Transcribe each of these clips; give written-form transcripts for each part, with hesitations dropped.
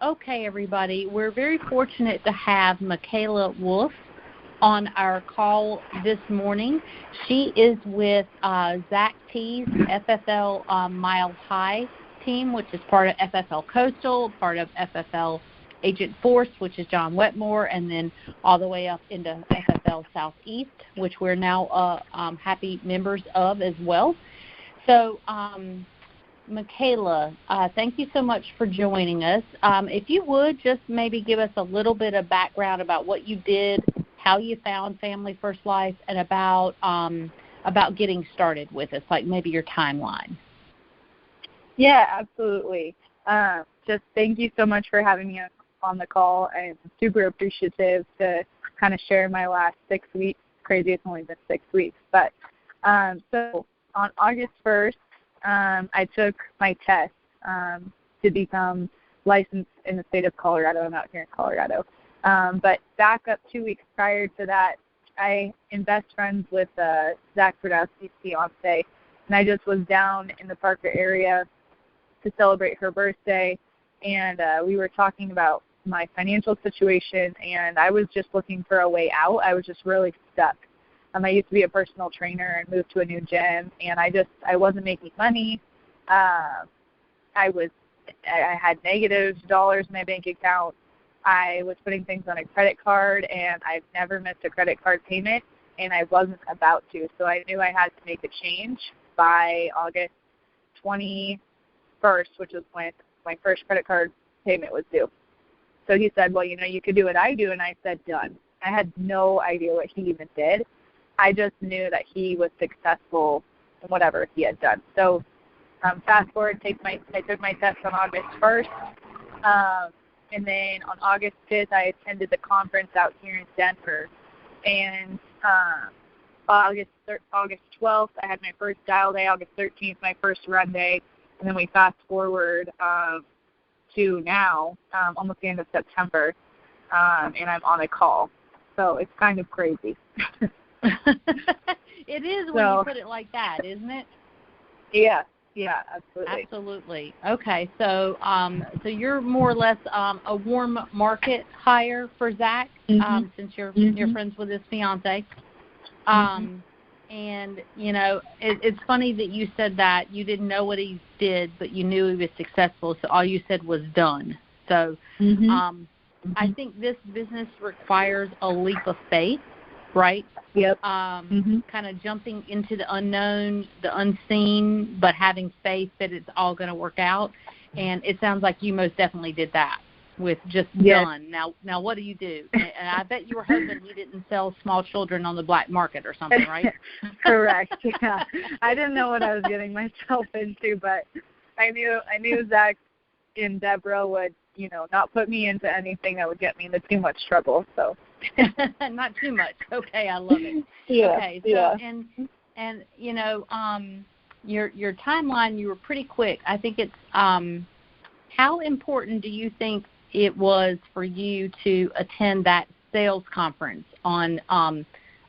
Okay, everybody. We're very fortunate to have Mikayla Wolf on our call this morning. She is with Zach T's FFL Mile High team, which is part of FFL Coastal, part of FFL Agent Force, which is John Wetmore, and then all the way up into FFL Southeast, which we're now happy members of as well. So, Mikayla, thank you so much for joining us. If you would just maybe give us a little bit of background about what you did, how you found Family First Life, and about getting started with us, like maybe your timeline. Yeah, absolutely. Just thank you so much for having me on the call. I'm super appreciative to kind of share my last 6 weeks. Crazy, it's only been 6 weeks. But so on August 1st, I took my test to become licensed in the state of Colorado. I'm out here in Colorado. But back up 2 weeks prior to that, I am best friends with Zach Brodowski's fiance, and I just was down in the Parker area to celebrate her birthday, and we were talking about my financial situation, and I was just looking for a way out. I was just really stuck. I used to be a personal trainer and moved to a new gym, and I wasn't making money. I had negative dollars in my bank account. I was putting things on a credit card, and I've never missed a credit card payment, and I wasn't about to. So I knew I had to make a change by August 21st, which is when my first credit card payment was due. So he said, well, you could do what I do, and I said, done. I had no idea what he even did. I just knew that he was successful in whatever he had done. So fast forward, I took my test on August 1st, and then on August 5th, I attended the conference out here in Denver. And August 12th, I had my first dial day. August 13th, my first run day. And then we fast forward to now, almost the end of September, and I'm on a call. So it's kind of crazy. It is when you put it like that, isn't it? Yeah, absolutely. Absolutely. Okay, so you're more or less a warm market hire for Zach, since you're friends with his fiance. And it's funny that you said that you didn't know what he did, but you knew he was successful. So all you said was done. So I think this business requires a leap of faith. Right? Yep. Kind of jumping into the unknown, the unseen, but having faith that it's all going to work out. And it sounds like you most definitely did that with just done. Now, what do you do? And I bet you were hoping he didn't sell small children on the black market or something, right? Correct. Yeah. I didn't know what I was getting myself into, but I knew Zach and Deborah would, not put me into anything that would get me into too much trouble. So. Not too much. Okay, I love it. Yeah. Okay, so yeah. and your timeline, you were pretty quick. I think it's how important do you think it was for you to attend that sales conference on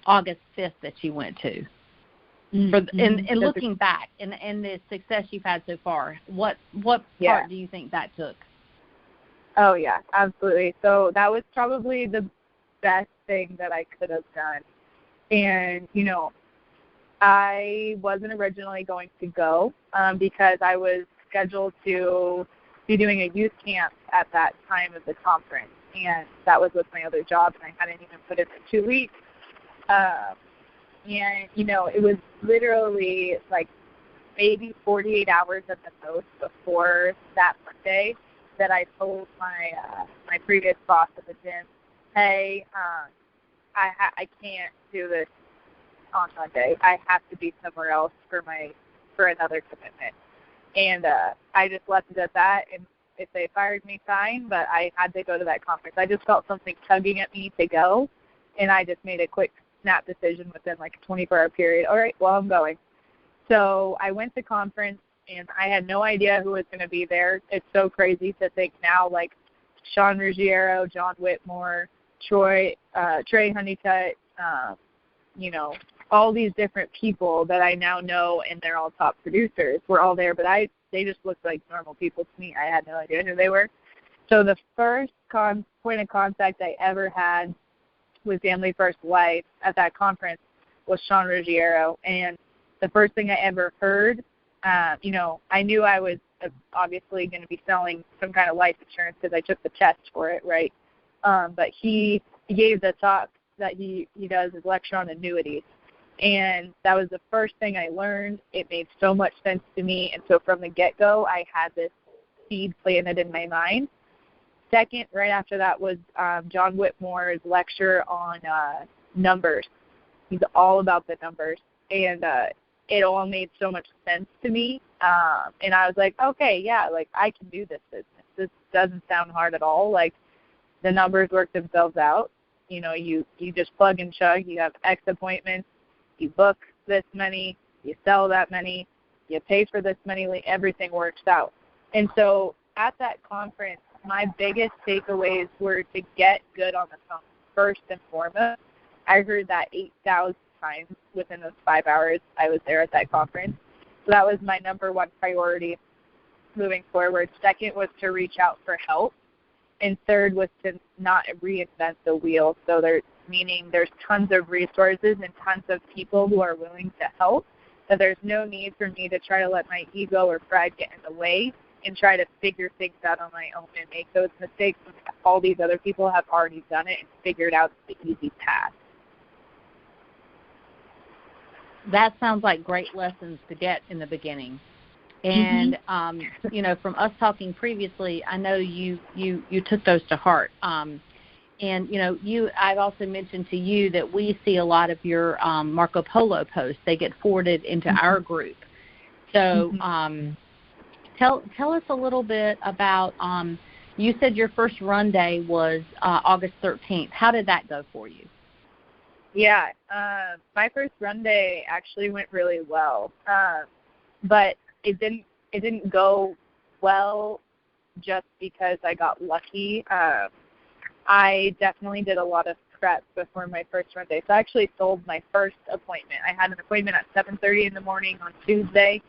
August 5th that you went to? And looking back and the success you've had so far, what part do you think that took? Oh yeah, absolutely. So that was probably the best thing that I could have done. And, I wasn't originally going to go because I was scheduled to be doing a youth camp at that time of the conference. And that was with my other job, and I hadn't even put in the 2 weeks. And, it was literally like maybe 48 hours at the most before that Monday that I told my previous boss at the gym, hey, I can't do this on Monday. I have to be somewhere else for another commitment. And I just left it at that. And if they fired me, fine, but I had to go to that conference. I just felt something tugging at me to go, and I just made a quick snap decision within like a 24-hour period. All right, well, I'm going. So I went to conference, and I had no idea who was going to be there. It's so crazy to think now, like Sean Ruggiero, John Whitmore, Trey Honeycutt, all these different people that I now know, and they're all top producers, were all there, but they just looked like normal people to me. I had no idea who they were. So the first point of contact I ever had with Family First Life at that conference was Sean Ruggiero. And the first thing I ever heard, you know, I knew I was obviously going to be selling some kind of life insurance because I took the test for it, right? But he gave the talk that he does his lecture on annuities. And that was the first thing I learned. It made so much sense to me. And so from the get-go, I had this seed planted in my mind. Second, right after that was John Whitmore's lecture on numbers. He's all about the numbers. And it all made so much sense to me. And I was like, okay, yeah, like I can do this business. This doesn't sound hard at all. Like the numbers work themselves out. You know, you just plug and chug. You have X appointments. You book this many. You sell that many. You pay for this many. Everything works out. And so at that conference, my biggest takeaways were to get good on the phone first and foremost. I heard that 8,000 times within those 5 hours I was there at that conference. So that was my number one priority moving forward. Second was to reach out for help. And third was to not reinvent the wheel. So meaning there's tons of resources and tons of people who are willing to help, that there's no need for me to try to let my ego or pride get in the way and try to figure things out on my own and make those mistakes when all these other people have already done it and figured out the easy path. That sounds like great lessons to get in the beginning. And, you know, from us talking previously, I know you took those to heart. And, you know, I've also mentioned to you that we see a lot of your Marco Polo posts. They get forwarded into our group. So tell us a little bit about, you said your first run day was August 13th. How did that go for you? Yeah, my first run day actually went really well. But it didn't go well just because I got lucky. I definitely did a lot of prep before my first run day. So I actually sold my first appointment. I had an appointment at 7:30 in the morning on Tuesday,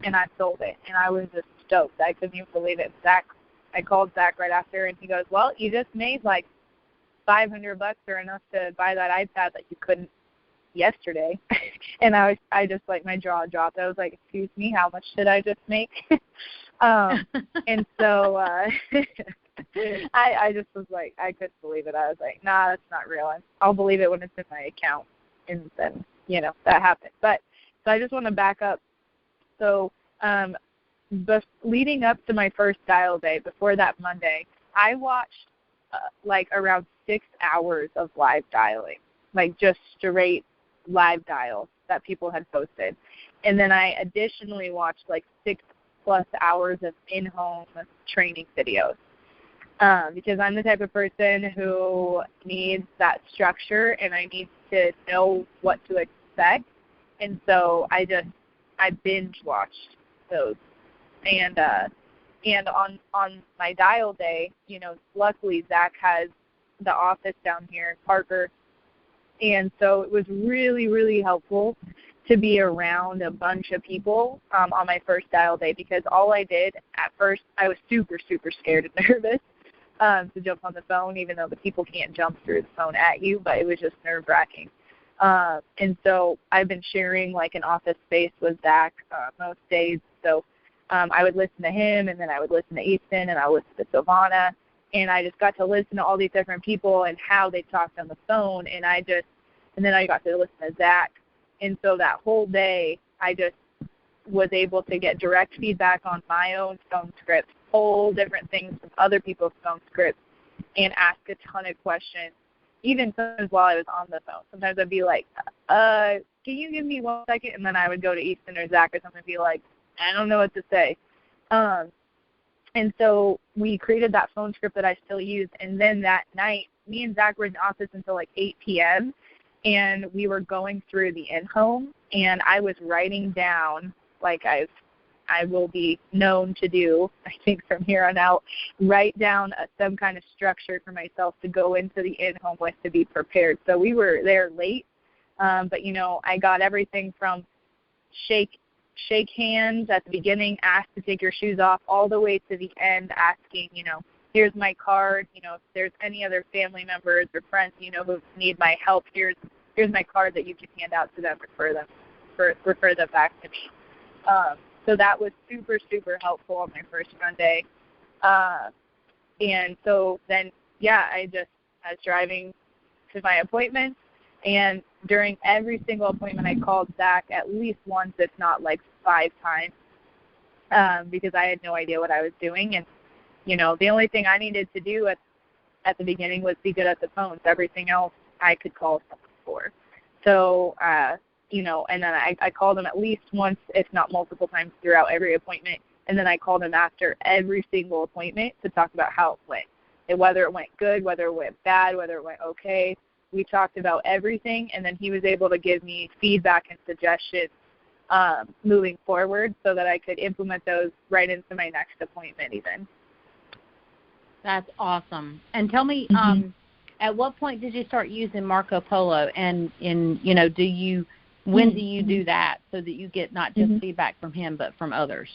and I sold it. And I was just stoked. I couldn't even believe it. I called Zach right after, and he goes, well, you just made like $500 or enough to buy that iPad that you couldn't yesterday. And I just like my jaw dropped. I was like, excuse me, how much did I just make? And so I just was like, I couldn't believe it. I was like, nah, that's not real. I'll believe it when it's in my account. And then, you know, that happened. But so I just want to back up. So leading up to my first dial day, before that Monday, I watched like around 6 hours of live dialing, like just straight live dials that people had posted. And then I additionally watched like 6+ hours of in-home training videos because I'm the type of person who needs that structure and I need to know what to expect. And so I binge watched those. And on my dial day, you know, luckily Zach has the office down here in Parker. And so it was really, really helpful to be around a bunch of people on my first dial day because all I did at first, I was super, super scared and nervous to jump on the phone, even though the people can't jump through the phone at you, but it was just nerve-wracking. And so I've been sharing like an office space with Zach most days. So I would listen to him, and then I would listen to Easton, and I would listen to Silvana, and I just got to listen to all these different people and how they talked on the phone, and then I got to listen to Zach. And so that whole day, I just was able to get direct feedback on my own phone scripts, pull different things from other people's phone scripts, and ask a ton of questions, even sometimes while I was on the phone. Sometimes I'd be like, can you give me 1 second? And then I would go to Easton or Zach or something and be like, I don't know what to say. And so we created that phone script that I still use. And then that night, me and Zach were in the office until like 8 p.m., and we were going through the in-home, and I was writing down, like I will be known to do, I think from here on out, write down some kind of structure for myself to go into the in-home with to be prepared. So we were there late, but, you know, I got everything from shake hands at the beginning, ask to take your shoes off, all the way to the end asking, you know, here's my card. You know, if there's any other family members or friends, you know, who need my help, here's my card that you can hand out to them, refer them back to me. So that was super, super helpful on my first run day. And so then, I was driving to my appointments, and during every single appointment I called Zach at least once, if not like 5 times, because I had no idea what I was doing. And, you know, the only thing I needed to do at the beginning was be good at the phones. Everything else I could call someone for. So, you know, and then I called him at least once, if not multiple times throughout every appointment. And then I called him after every single appointment to talk about how it went. And whether it went good, whether it went bad, whether it went okay. We talked about everything, and then he was able to give me feedback and suggestions moving forward so that I could implement those right into my next appointment even. That's awesome. And tell me, at what point did you start using Marco Polo? And you know, when do you do that so that you get not just feedback from him but from others?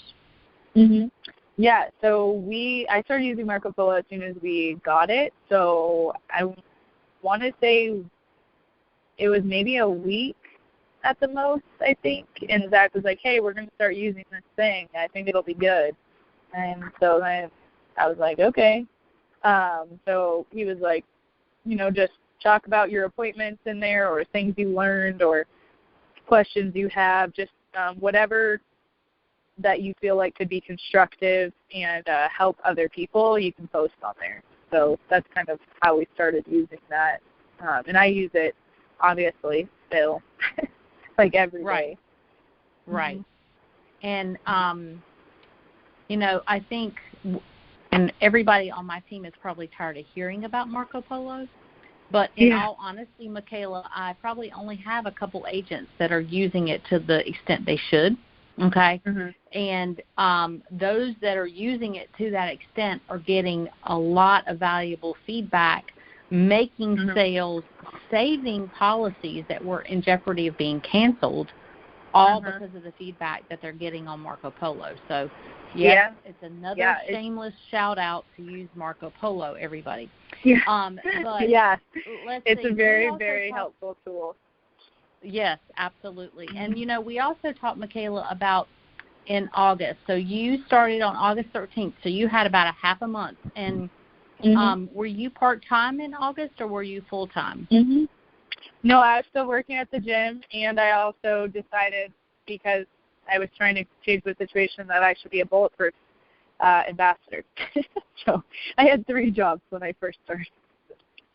Yeah, so I started using Marco Polo as soon as we got it. So I want to say it was maybe a week at the most, I think. And Zach was like, hey, we're going to start using this thing. I think it'll be good. And so then I was like, okay. So he was like, you know, just talk about your appointments in there or things you learned or questions you have, just whatever that you feel like could be constructive and help other people, you can post on there. So that's kind of how we started using that. And I use it, obviously, still, like every day. Right. And, you know, I think, and everybody on my team is probably tired of hearing about Marco Polo, but in all honesty, Mikayla, I probably only have a couple agents that are using it to the extent they should. Okay, and those that are using it to that extent are getting a lot of valuable feedback, making sales, saving policies that were in jeopardy of being canceled, all because of the feedback that they're getting on Marco Polo. So, it's another shameless shout-out to use Marco Polo, everybody. But it's a very, very helpful tool. Yes, absolutely. And, you know, we also talked, Mikayla, about in August. So you started on August 13th, so you had about a half a month. And were you part-time in August or were you full-time? No, I was still working at the gym, and I also decided, because I was trying to change the situation, that I should be a bulletproof ambassador. So I had 3 jobs when I first started.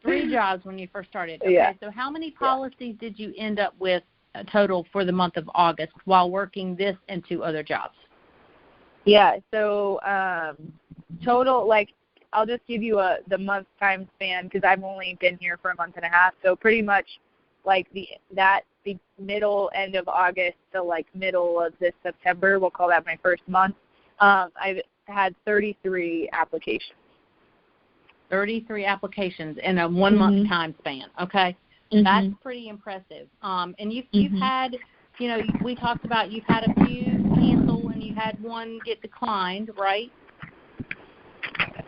3 jobs when you first started. Okay, so how many policies did you end up with total for the month of August while working this and 2 other jobs? Yeah, so total, like, I'll just give you the month time span because I've only been here for a month and a half. So pretty much like the middle end of August to like middle of this September, we'll call that my first month, I've had 33 applications. 33 applications in a 1-month time span. Okay, that's pretty impressive. And you've had, you know, we talked about you've had a few cancel and you had 1 get declined, right?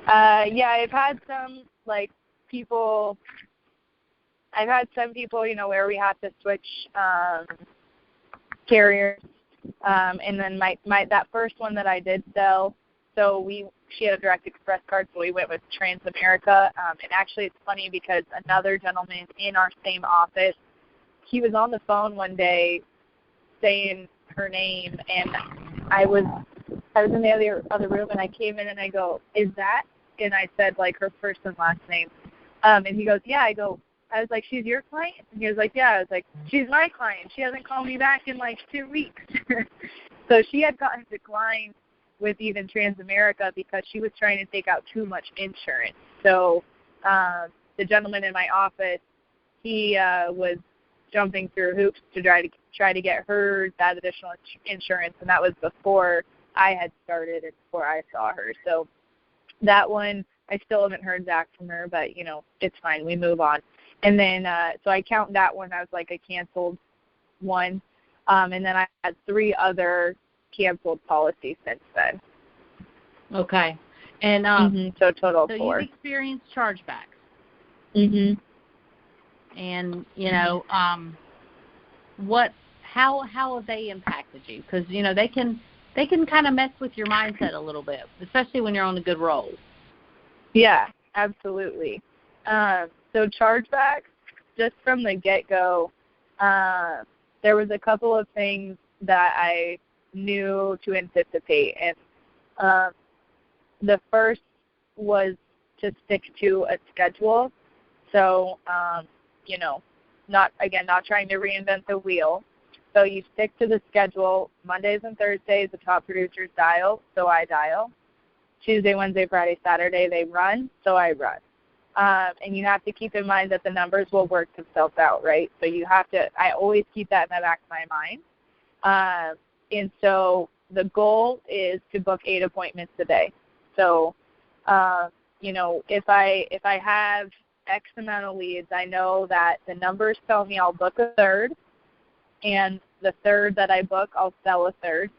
I've had some like people. I've had some people, you know, where we had to switch carriers, and then that first one that I did sell. So she had a direct express card, so we went with Transamerica. And actually, it's funny because another gentleman in our same office, he was on the phone one day saying her name, and I was in the other room, and I came in and I go, "Is that?" And I said like her first and last name, and he goes, "Yeah." I was like, "She's your client?" And he was like, "Yeah." I was like, "She's my client. She hasn't called me back in like 2 weeks." So she had gotten declined with even Transamerica because she was trying to take out too much insurance. So the gentleman in my office, he was jumping through hoops to try to get her that additional insurance, and that was before I had started and before I saw her. So that one, I still haven't heard back from her, but, you know, it's fine. We move on. And then so I count that one as like a canceled one, and then I had 3 other canceled policies since then. Okay. And So total so 4. you've experienced chargebacks. Mhm. And how have they impacted you? Because they can kind of mess with your mindset a little bit, especially when you're on a good roll. Yeah, absolutely. So chargebacks, just from the get-go, there was a couple of things that I knew to anticipate, and the first was to stick to a schedule. So, not trying to reinvent the wheel. So you stick to the schedule. Mondays and Thursdays, the top producers dial, so I dial. Tuesday, Wednesday, Friday, Saturday, they run, so I run. And you have to keep in mind that the numbers will work themselves out, right? So I always keep that in the back of my mind. And so the goal is to book 8 appointments a day. So, if I have X amount of leads, I know that the numbers tell me I'll book a third, and the third that I book, I'll sell a third.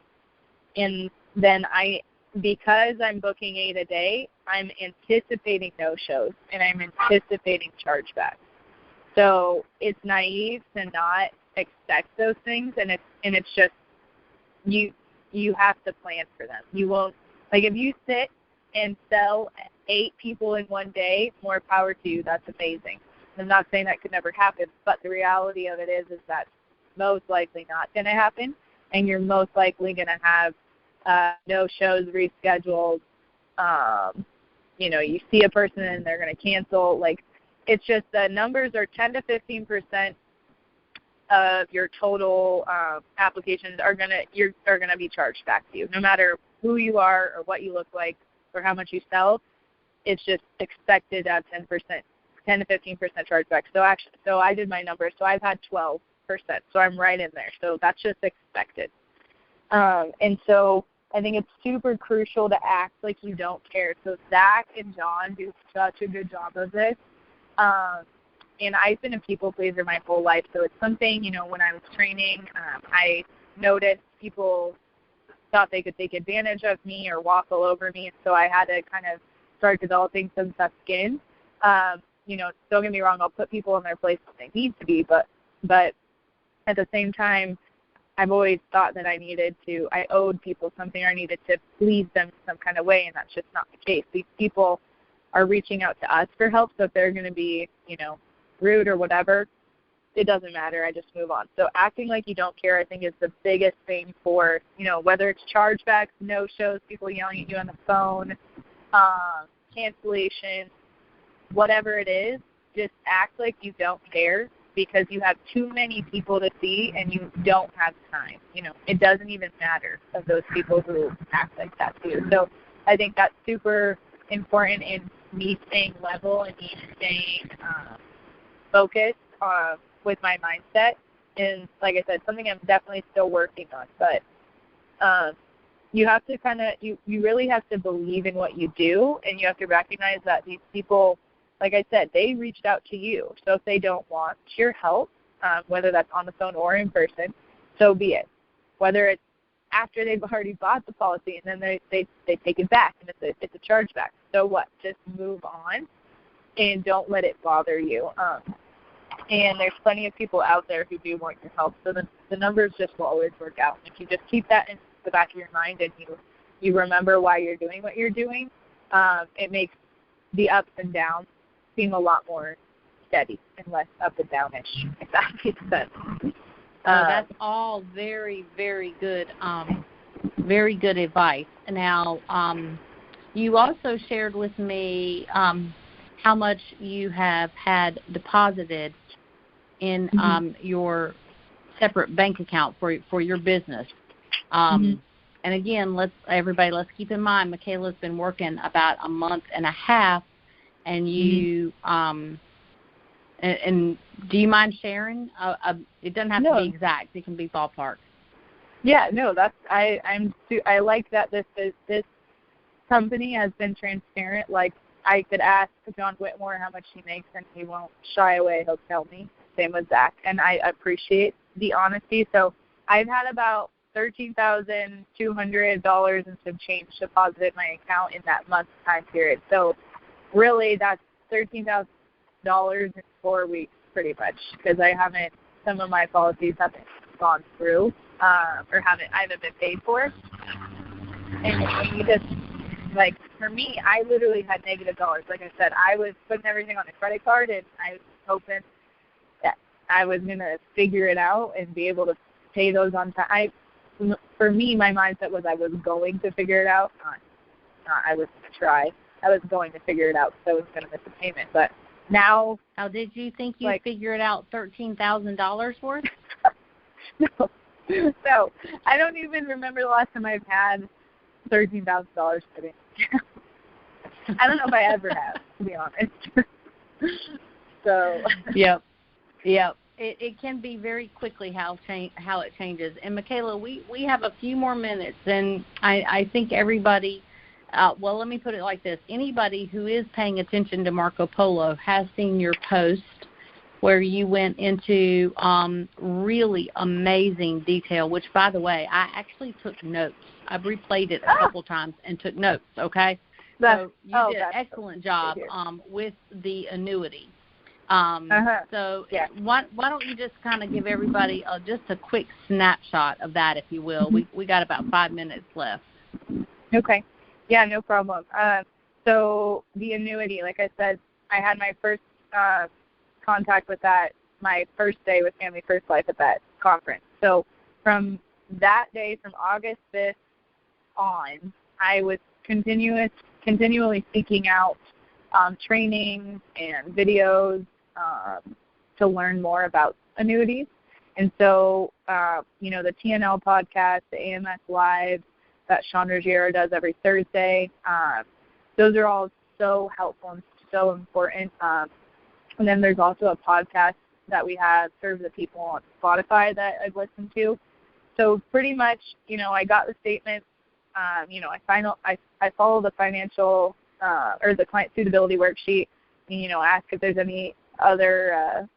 And then because I'm booking 8 a day, I'm anticipating no-shows, and I'm anticipating chargebacks. So it's naive to not expect those things, and it's just you have to plan for them. You won't, if you sit and sell 8 people in one day, more power to you. That's amazing. I'm not saying that could never happen, but the reality of it is that's most likely not going to happen, and you're most likely going to have no-shows, rescheduled. You see a person and they're going to cancel. It's just the numbers are 10 to 15% of your total applications are going to be charged back to you, no matter who you are or what you look like or how much you sell. It's just expected to have 10 to 15% chargeback. So I did my numbers. So I've had 12%. So I'm right in there. So that's just expected. And so I think it's super crucial to act like you don't care. So Zach and John do such a good job of this. And I've been a people pleaser my whole life. So it's something, when I was training, I noticed people thought they could take advantage of me or walk all over me. So I had to kind of start developing some tough skin. Don't get me wrong, I'll put people in their place when they need to be, but at the same time, I've always thought that I owed people something, or I needed to please them in some kind of way, and that's just not the case. These people are reaching out to us for help, so if they're going to be, rude or whatever, it doesn't matter. I just move on. So acting like you don't care, I think, is the biggest thing for, whether it's chargebacks, no-shows, people yelling at you on the phone, cancellations, whatever it is, just act like you don't care, because you have too many people to see and you don't have time. It doesn't even matter of those people who act like that to you. So I think that's super important in me staying level and me staying focused with my mindset. And like I said, something I'm definitely still working on. But you have to you really have to believe in what you do, and you have to recognize that these people, like I said, they reached out to you. So if they don't want your help, whether that's on the phone or in person, so be it. Whether it's after they've already bought the policy and then they take it back and it's a chargeback. So what? Just move on and don't let it bother you. And there's plenty of people out there who do want your help. So the numbers just will always work out. If you just keep that in the back of your mind and you remember why you're doing what you're doing, it makes the ups and downs seem a lot more steady and less up and downish, if that makes sense. That's all very, very good advice. Now, you also shared with me how much you have had deposited in your separate bank account for your business. And again, let's keep in mind, Mikayla's been working about a month and a half, and you and do you mind sharing? It doesn't have to be exact; it can be ballpark. Yeah, no, I like that this company has been transparent. Like, I could ask John Whitmore how much he makes, and he won't shy away. He'll tell me. Same with Zach, and I appreciate the honesty. So I've had about $13,200 and some change deposited in my account in that month time period. So really that's $13,000 in 4 weeks pretty much, because some of my policies haven't gone through I haven't been paid for. And you just, like, for me, I literally had negative dollars. Like I said, I was putting everything on a credit card, and I was hoping that I was going to figure it out and be able to pay those on time. For me, my mindset was I was going to figure it out. Not I was going to try. I was going to figure it out because I was going to miss a payment. But now... How did you think you'd figure it out $13,000 worth? No. So I don't even remember the last time I've had $13,000 put in. I don't know if I ever have, to be honest. So. Yep. It can be very quickly how it changes. And Mikayla, we have a few more minutes, and I think everybody. Well, let me put it like this: anybody who is paying attention to Marco Polo has seen your post where you went into really amazing detail, which, by the way, I actually took notes. I've replayed it a couple times and took notes, okay? So you did an excellent job with the annuity. So why don't you just kind of give everybody just a quick snapshot of that, if you will. We got about 5 minutes left. Okay. Yeah, no problem. So the annuity, like I said, I had my first contact with that my first day with Family First Life at that conference. So from that day, from August 5th on, I was continually seeking out training and videos to learn more about annuities. And so, the TNL podcast, the AMS Live that Sean Ruggiero does every Thursday, those are all so helpful and so important. And then there's also a podcast that we have, Serve the People, on Spotify that I've listened to. So pretty much, I got the statement. I follow the financial or the client suitability worksheet, and, ask if there's any other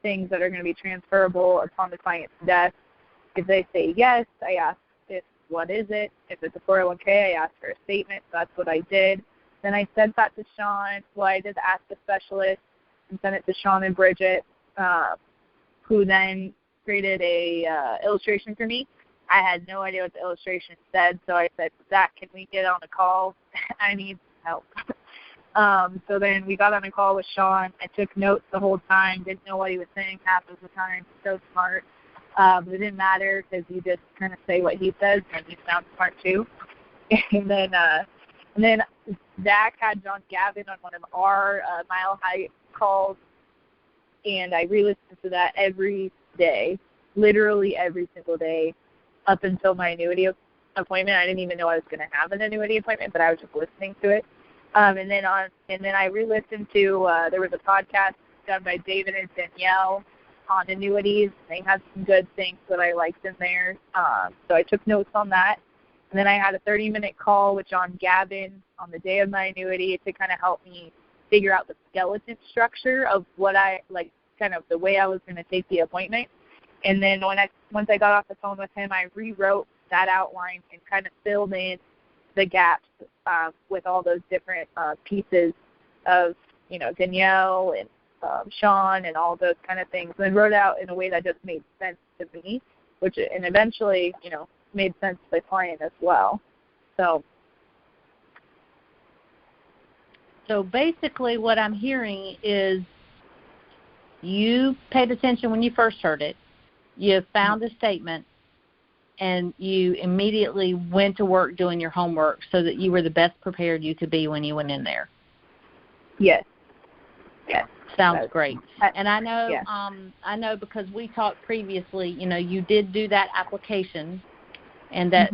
things that are going to be transferable upon the client's death. If they say yes, I ask what is it. If it's a 401k, I ask for a statement. So that's what I did. Then I sent that to Sean. Well, I did ask the specialist and sent it to Sean and Bridget, who then created a illustration for me. I had no idea what the illustration said, so I said, Zach, can we get on a call? I need help. So then we got on a call with Sean. I took notes the whole time, didn't know what he was saying half of the time. So smart. But it didn't matter because you just kind of say what he says, and he sounds smart too. And then Zach had John Gavin on one of our Mile High calls, and I re-listened to that every day, literally every single day, up until my annuity appointment. I didn't even know I was going to have an annuity appointment, but I was just listening to it. And then I re-listened to there was a podcast done by David and Danielle on annuities. They had some good things that I liked in there, so I took notes on that. And then I had a 30-minute call with John Gavin on the day of my annuity to kind of help me figure out the skeleton structure of what I like, kind of the way I was going to take the appointment. And then once I got off the phone with him, I rewrote that outline and kind of filled in the gaps with all those different pieces of, Danielle and Sean and all those kind of things, and wrote out in a way that just made sense to me, and eventually, made sense to the client as well. So basically what I'm hearing is you paid attention when you first heard it, you found a statement, and you immediately went to work doing your homework so that you were the best prepared you could be when you went in there. Yes. Sounds great. And I know because we talked previously, you did do that application, and that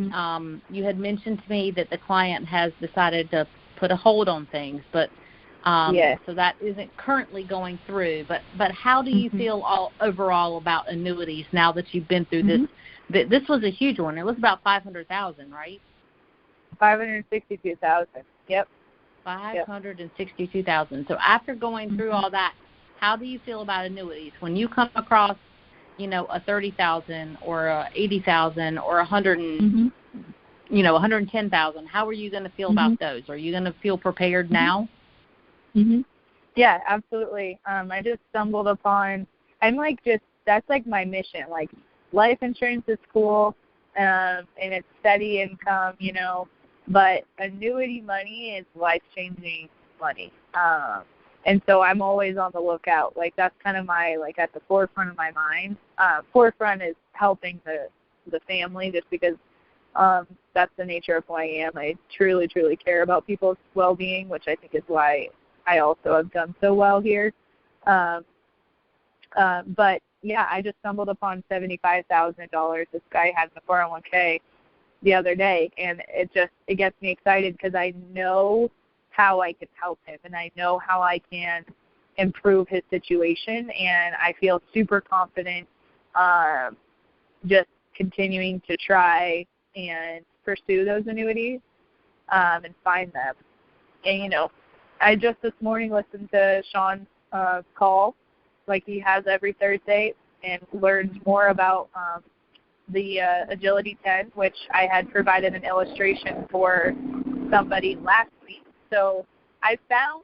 you had mentioned to me that the client has decided to put a hold on things, but so that isn't currently going through. But how do you feel overall about annuities now that you've been through this? This was a huge one. It was about $500,000, right? $562,000. Yep. $562,000. So after going through all that, how do you feel about annuities? When you come across a 30,000 or a 80,000 or 110,000, how are you going to feel about those? Are you going to feel prepared now? Yeah, absolutely. I just stumbled upon, that's like my mission. Like, life insurance is cool, and it's steady income, but annuity money is life-changing money. And so I'm always on the lookout. Like, that's kind of at the forefront of my mind. Forefront is helping the family, just because that's the nature of who I am. I truly, truly care about people's well-being, which I think is why I also have done so well here. But yeah, I just stumbled upon $75,000 this guy had in the 401k the other day, and it gets me excited because I know how I can help him, and I know how I can improve his situation, and I feel super confident just continuing to try and pursue those annuities and find them. And, I just this morning listened to Sean's call, like he has every Thursday, and learned more about the Agility 10, which I had provided an illustration for somebody last week. So I found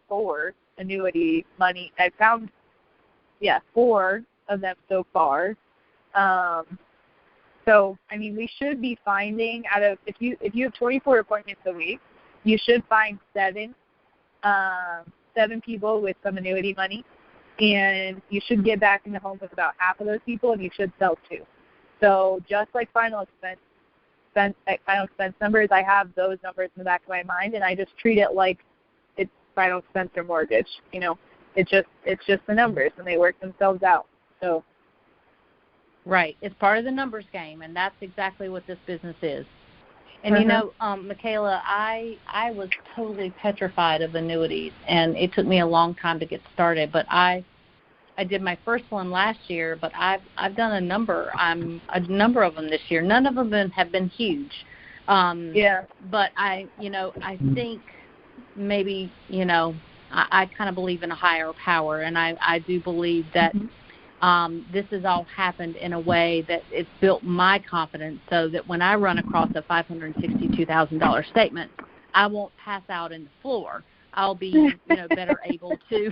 4 annuity money. I found 4 of them so far. So I mean, we should be finding if you have 24 appointments a week, you should find 7 people with some annuity money, and you should get back in the home with about half of those people, and you should sell 2. So just like final expense numbers, I have those numbers in the back of my mind, and I just treat it like it's final expense or mortgage. It's just the numbers, and they work themselves out. So. Right. It's part of the numbers game, and that's exactly what this business is. And, Mikayla, I was totally petrified of annuities, and it took me a long time to get started. But I did my first one last year, but I've done a number of them this year. None of them have been huge. But I think maybe, I kind of believe in a higher power, and I do believe that this has all happened in a way that it's built my confidence so that when I run across a $562,000 statement, I won't pass out in the floor. I'll be, better able to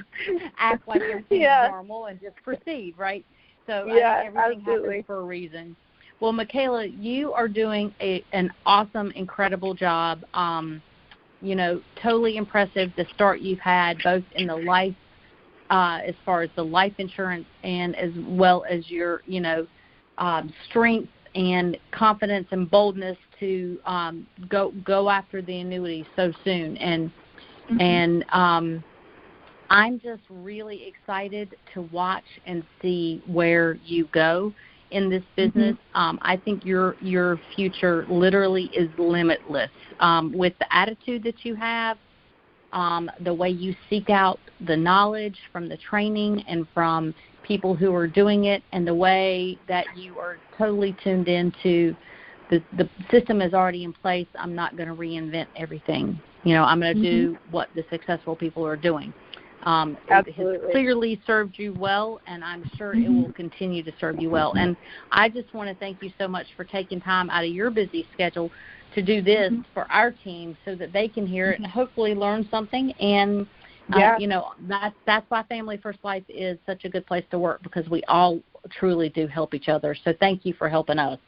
act like everything's normal and just proceed, right? So I think everything happens for a reason. Well, Mikayla, you are doing an awesome, incredible job. Totally impressive the start you've had, both in the life, as far as the life insurance, and as well as your, strength and confidence and boldness to go after the annuity so soon. And I'm just really excited to watch and see where you go in this business. I think your future literally is limitless with the attitude that you have. The way you seek out the knowledge from the training and from people who are doing it, and the way that you are totally tuned into the system is already in place. I'm not going to reinvent everything. I'm going to do what the successful people are doing. It has clearly served you well, and I'm sure it will continue to serve you well. And I just want to thank you so much for taking time out of your busy schedule to do this for our team so that they can hear it and hopefully learn something. And, that's why Family First Life is such a good place to work, because we all truly do help each other. So thank you for helping us.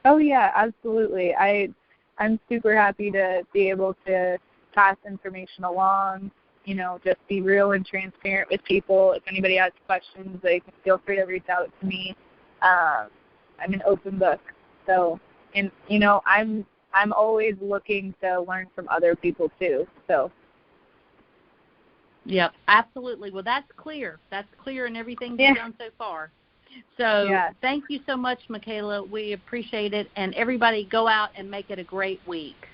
Oh, yeah, absolutely. I'm super happy to be able to pass information along, just be real and transparent with people. If anybody has questions, they can feel free to reach out to me. I'm an open book. So, and, I'm always looking to learn from other people too. So. Yep, absolutely. Well, that's clear. That's clear in everything you've done so far. So thank you so much, Mikayla. We appreciate it. And everybody go out and make it a great week.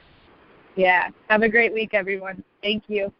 Yeah. Have a great week, everyone. Thank you.